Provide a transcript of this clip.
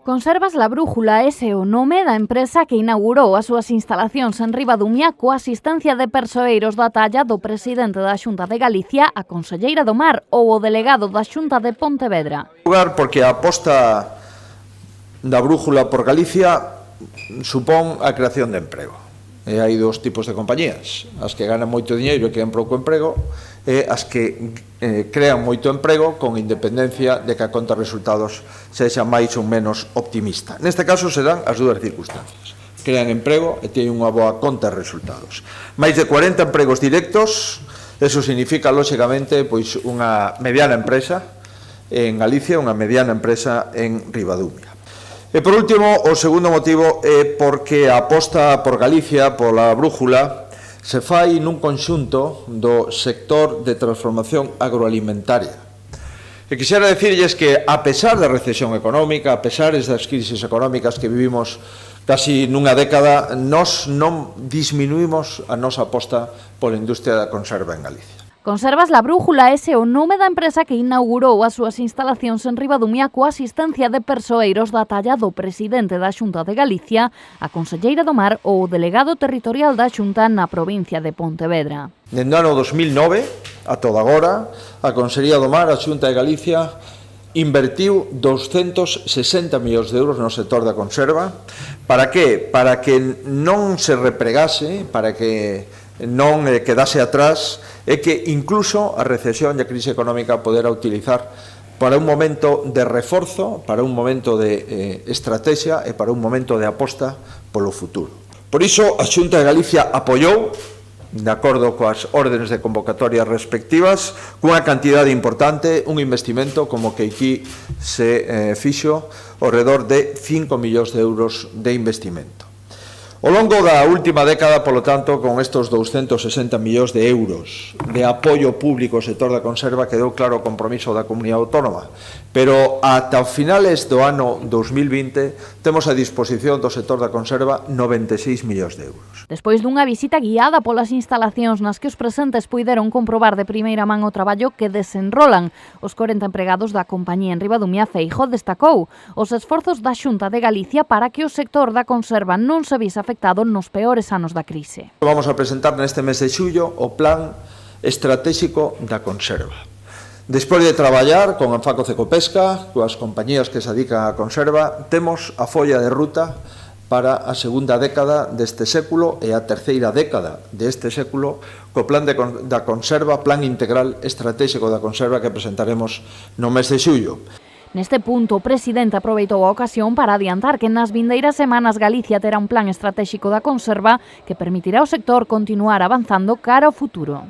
Conservas La Brújula, ese o nome da empresa que inaugurou as súas instalacións en Ribadumia coa asistencia de persoeiros da talla do presidente da Xunta de Galicia, a conselleira do Mar ou o delegado da Xunta de Pontevedra. Porque a aposta da Brújula por Galicia supón a creación de emprego. E hai dous tipos de compañías, as que ganan moito diñeiro e crean pouco emprego, e as que crean moito emprego con independencia de que a conta de resultados sexa máis ou menos optimista. Neste caso serán as dúas circunstancias. Crean emprego e teñen unha boa conta de resultados. Máis de 40 empregos directos, eso significa, lóxicamente, pois unha mediana empresa en Galicia, unha mediana empresa en Ribadumia. E por último, o segundo motivo é porque a aposta por Galicia, pola Brújula, se fai nun conxunto do sector de transformación agroalimentaria. E quixera dicirlles que, a pesar da recesión económica, a pesar das crisis económicas que vivimos casi nunha década, nós non disminuímos a nosa aposta pola industria da conserva en Galicia. Conservas La Brújula, ese o nome da empresa que inaugurou as súas instalacións en Ribadumia coa asistencia de persoeiros da talla do presidente da Xunta de Galicia, a conselleira do Mar ou o delegado territorial da Xunta na provincia de Pontevedra. Dende o ano 2009 a toda agora, a Consellería do Mar, a Xunta de Galicia, invertiu 260 millóns de euros no sector da conserva. Para que? Para que non se repregase, para que non quedase atrás, e que incluso a recesión e a crise económica poderá utilizar para un momento de reforzo, para un momento de estrategia e para un momento de aposta polo futuro. Por iso, a Xunta de Galicia apoiou, de acordo coas órdenes de convocatoria respectivas, cunha cantidade importante, un investimento como que aquí se fixo ao redor de 5 millóns de euros de investimento. Ao longo da última década, polo tanto, con estes 260 millóns de euros de apoio público ao sector da conserva, quedou claro o compromiso da Comunidade Autónoma. Pero ata finales do ano 2020 temos a disposición do sector da conserva 96 millóns de euros. Despois dunha visita guiada polas instalacións nas que os presentes puideron comprobar de primeira man o traballo que desenrolan os 40 empregados da compañía en Ribadumia, Feijóo destacou os esforzos da Xunta de Galicia para que o sector da conserva non se vise afectado nos peores anos da crise. Vamos a presentar neste mes de xullo o Plan Estratégico da Conserva. Despois de traballar con Anfaco Cecopesca, coas compañías que se dedican á conserva, temos a folla de ruta para a segunda década deste século e a terceira década deste século co Plan da Conserva, Plan Integral Estratégico da Conserva que presentaremos no mes de xullo. Neste punto, o presidente aproveitou a ocasión para adiantar que nas vindeiras semanas Galicia terá un plan estratégico da conserva que permitirá ao sector continuar avanzando cara ao futuro.